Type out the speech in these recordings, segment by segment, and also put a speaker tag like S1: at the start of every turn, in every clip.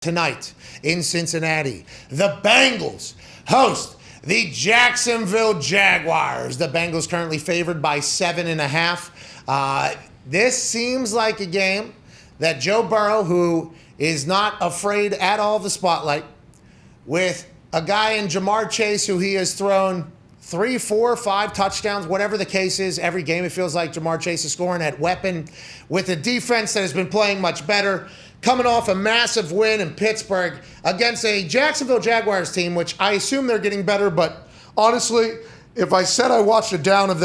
S1: Tonight in Cincinnati, the Bengals host the Jacksonville Jaguars. The Bengals currently favored by 7.5. This seems like a game that Joe Burrow, who is not afraid at all of the spotlight, with a guy in Jamar Chase who he has thrown 3, 4, 5 touchdowns, whatever the case is. Every game it feels like Jamar Chase is scoring at weapon, with a defense that has been playing much better, coming off a massive win in Pittsburgh against a Jacksonville Jaguars team, which I assume they're getting better, but honestly, if I said I watched a down of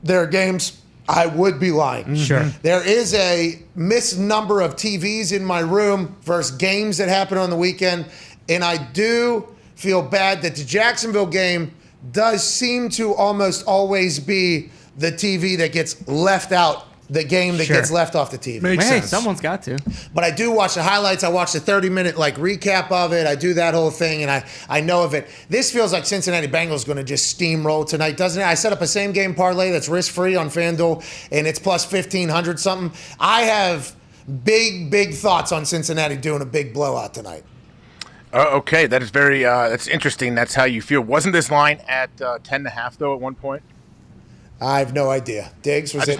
S1: their games, I would be lying.
S2: Sure.
S1: There is a missed number of TVs in my room versus games that happen on the weekend, and I do feel bad that the Jacksonville game does seem to almost always be the TV that gets left out, the game that gets left off the TV.
S2: Makes sense. Someone's got to.
S1: But I do watch the highlights. I watch the 30-minute recap of it. I do that whole thing, and I know of it. This feels like Cincinnati Bengals going to just steamroll tonight, doesn't it? I set up a same-game parlay that's risk-free on FanDuel, and it's plus 1,500 something. I have big thoughts on Cincinnati doing a big blowout tonight.
S3: Okay, that is very that's interesting. That's how you feel. Wasn't this line at 10.5 though at one point?
S1: I have no idea. Diggs, was it?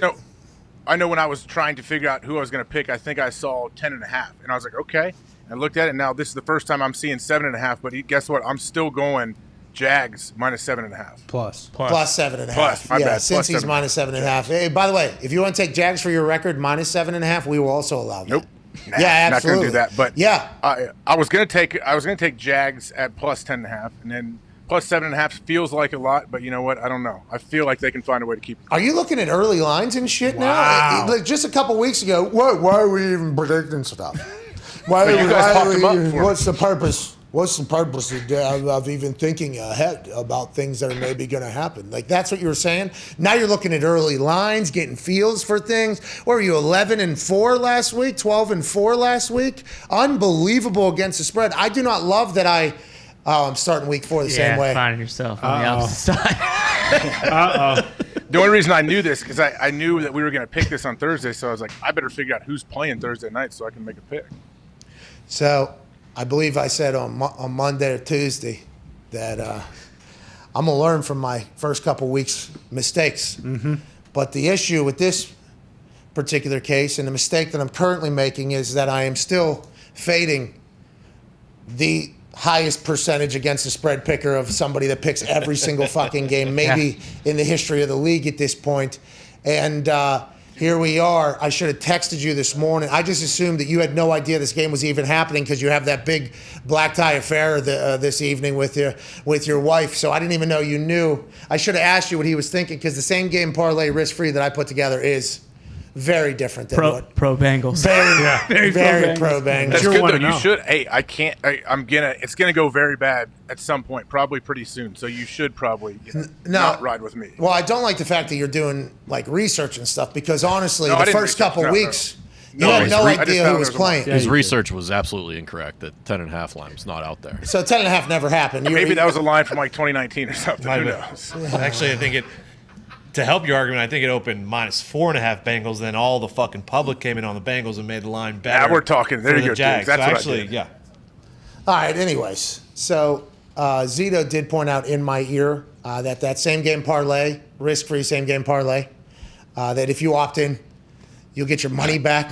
S3: I know when I was trying to figure out who I was going to pick, I think I saw 10.5, and I was like, okay. And I looked at it. Now this is the first time I'm seeing 7.5. But guess what? I'm still going Jags minus 7.5.
S2: Plus
S1: 7.5.
S3: Plus, my bad.
S1: Since he's minus 7.5. Hey, by the way, if you want to take Jags for your record minus 7.5, we will also allow that.
S3: Nope. Nah,
S1: yeah, absolutely.
S3: Not going to do that. But
S1: yeah,
S3: I was going to take Jags at plus 10.5, and then plus 7.5 feels like a lot, but you know what? I don't know. I feel like they can find a way to keep it.
S1: Are you looking at early lines and shit now? Like just a couple weeks ago, why are we even predicting stuff? What's the purpose? What's the purpose of even thinking ahead about things that are maybe going to happen? Like, that's what you were saying? Now you're looking at early lines, getting feels for things. What were you, 11-4 last week? 12-4 last week? Unbelievable against the spread. I do not love that I'm starting week 4 the same way.
S2: Yeah, finding yourself on the opposite side.
S3: The only reason I knew this because I knew that we were going to pick this on Thursday, so I was like, I better figure out who's playing Thursday night so I can make a pick.
S1: So I believe I said on Monday or Tuesday that I'm going to learn from my first couple weeks' mistakes. Mm-hmm. But the issue with this particular case and the mistake that I'm currently making is that I am still fading the highest percentage against the spread picker of somebody that picks every single fucking game, maybe in the history of the league at this point. And here we are. I should have texted you this morning. I just assumed that you had no idea this game was even happening because you have that big black tie affair this evening with your wife. So I didn't even know you knew. I should have asked you what he was thinking because the same game parlay risk-free that I put together is very different than
S2: pro Bengals.
S1: Very pro Bengals.
S3: That's good though. You should. Hey, I can't. It's gonna go very bad at some point, probably pretty soon. So you should probably not ride with me.
S1: Well, I don't like the fact that you're doing research and stuff because honestly, the first couple weeks, you had no idea who was playing.
S4: His research was absolutely incorrect. That 10.5 line was not out there.
S1: So 10.5 never happened.
S3: Maybe that was a line from 2019 or something. Who knows?
S5: Actually, I think to help your argument, I think it opened minus 4.5 Bengals. Then all the fucking public came in on the Bengals and made the line better.
S3: Now we're talking. There you go,
S5: Jags.
S3: That's
S5: so
S3: what
S5: actually,
S3: I did.
S5: yeah.
S1: All right. Anyways, so Zito did point out in my ear that same game parlay, risk-free same game parlay, that if you opt in, you'll get your money back.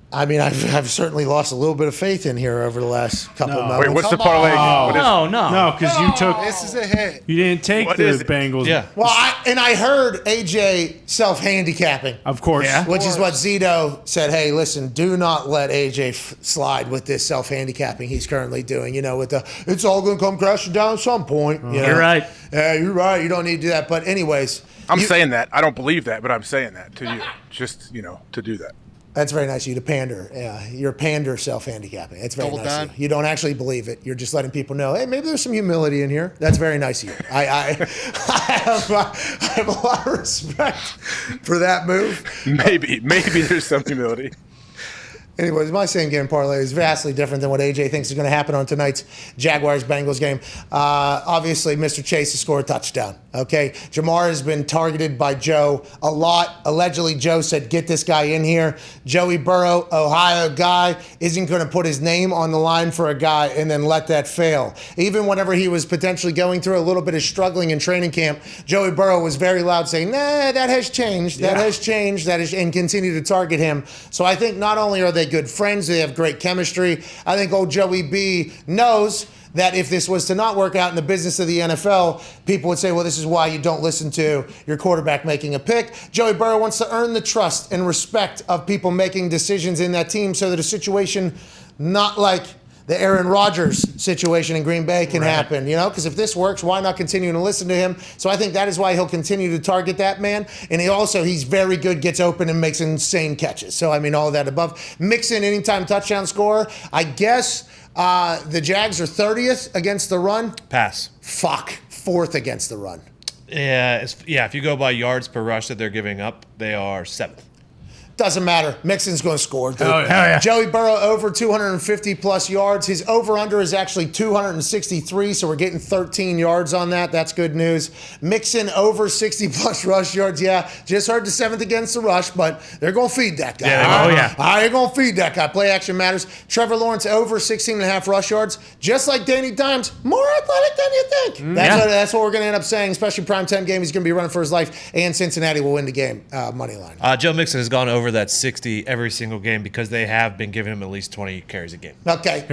S1: I've certainly lost a little bit of faith in here over the last couple of months.
S3: Wait, what's the parlay again?
S2: No,
S6: because you took.
S1: This is a hit.
S6: You didn't take the Bengals.
S5: Yeah.
S1: Well, I heard AJ self-handicapping.
S6: Of course.
S2: Yeah.
S1: Which is what Zito said, hey, listen, do not let AJ slide with this self-handicapping he's currently doing. With it's all going to come crashing down at some point.
S2: You're right.
S1: Yeah, you're right. You don't need to do that. But anyways.
S3: I'm saying that. I don't believe that, but I'm saying that to you. Just, to do that.
S1: That's very nice of you to pander. Yeah, you're pander self-handicapping. It's very nice of you. You don't actually believe it. You're just letting people know, hey, maybe there's some humility in here. That's very nice of you. I have a lot of respect for that move.
S3: Maybe there's some humility.
S1: Anyways, my same game parlay is vastly different than what AJ thinks is going to happen on tonight's Jaguars-Bengals game. Obviously, Mr. Chase has scored a touchdown. Okay, Jamar has been targeted by Joe a lot. Allegedly, Joe said, get this guy in here. Joey Burrow, Ohio guy, isn't going to put his name on the line for a guy and then let that fail. Even whenever he was potentially going through a little bit of struggling in training camp, Joey Burrow was very loud saying, nah, that has changed. That has changed. And continue to target him. So I think not only are they good friends, they have great chemistry. I think old Joey B knows that if this was to not work out in the business of the NFL, people would say, well, this is why you don't listen to your quarterback making a pick. Joey Burrow wants to earn the trust and respect of people making decisions in that team so that a situation not like the Aaron Rodgers situation in Green Bay can happen, because if this works, why not continue to listen to him? So I think that is why he'll continue to target that man. And he's very good, gets open and makes insane catches. So, all of that above. Mixon, anytime touchdown scorer. I guess the Jags are 30th against the run.
S5: Pass.
S1: Fuck. 4th against the run.
S5: Yeah, if you go by yards per rush that they're giving up, they are 7th.
S1: Doesn't matter. Mixon's going to score, dude.
S6: Hell yeah.
S1: Joey Burrow over 250-plus yards. His over-under is actually 263, so we're getting 13 yards on that. That's good news. Mixon over 60-plus rush yards. Yeah, just heard the 7th against the rush, but they're going to feed that guy. They're going to feed that guy. Play action matters. Trevor Lawrence over 16.5 rush yards. Just like Danny Dimes, more athletic than you think. That's what we're going to end up saying, especially prime 10 game. He's going to be running for his life, and Cincinnati will win the game. Money line.
S5: Joe Mixon has gone over that 60 every single game because they have been giving him at least 20 carries a game.
S1: Okay.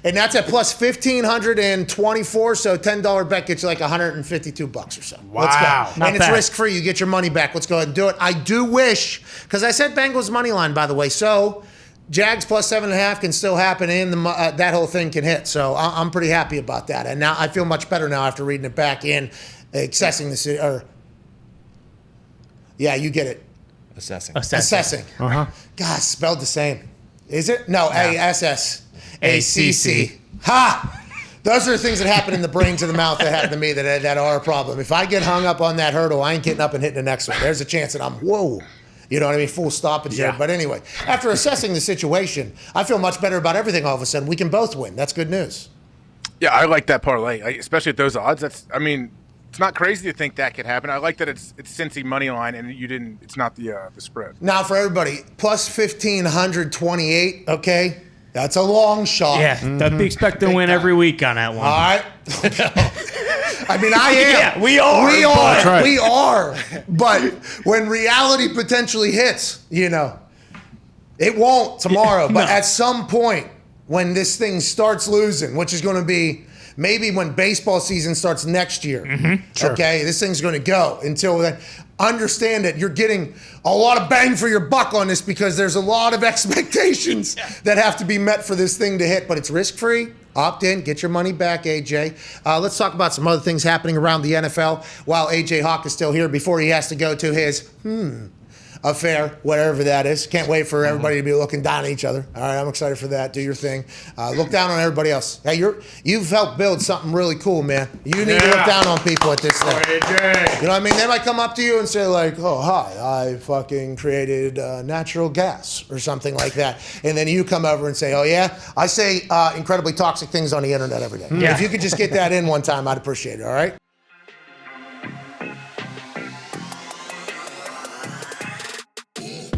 S1: And that's at plus 1,524, so $10 bet gets you like $152 or so.
S6: Wow.
S1: Let's go.
S6: Not
S1: and it's
S6: bad.
S1: risk-free. You get your money back. Let's go ahead and do it. I do wish, because I said Bengals money line, by the way, so Jags plus 7.5 can still happen, and that whole thing can hit. So I'm pretty happy about that. And now I feel much better now after reading it back in, accessing the city. Yeah, you get it.
S5: Assessing.
S6: Uh-huh.
S1: God, spelled the same. Is it? No, A-S-S-A-C-C. Ha! Those are the things that happen in the brains of the mouth that happen to me that are a problem. If I get hung up on that hurdle, I ain't getting up and hitting the next one. There's a chance that I'm, whoa. You know what I mean? Full stoppage there. But anyway, after assessing the situation, I feel much better about everything all of a sudden. We can both win. That's good news.
S3: Yeah, I like that parlay, especially at those odds. It's not crazy to think that could happen. I like that it's Cincy money line and it's not the spread.
S1: Now for everybody, plus 1,528, okay? That's a long shot.
S2: Yeah, don't be expecting to win every week on that one.
S1: All right. I am.
S2: Yeah, we are.
S6: That's right.
S1: We are. But when reality potentially hits, it won't tomorrow. But at some point, when this thing starts losing, which is going to be maybe when baseball season starts next year.
S2: Sure.
S1: Okay, this thing's going to go. Until then, understand that you're getting a lot of bang for your buck on this because there's a lot of expectations that have to be met for this thing to hit. But it's risk-free. Opt in, get your money back, AJ. Let's talk about some other things happening around the NFL while AJ Hawk is still here before he has to go to his affair, whatever that is. Can't wait for everybody to be looking down at each other. All right, I'm excited for that. Do your thing. Look down on everybody else. Hey, you've helped build something really cool, man. You need to look down on people at this thing.
S6: AJ.
S1: You know what I mean? They might come up to you and say like, oh, hi, I fucking created natural gas or something like that. And then you come over and say, oh, yeah? I say incredibly toxic things on the internet every day.
S2: Yeah.
S1: If you could just get that in one time, I'd appreciate it, all right?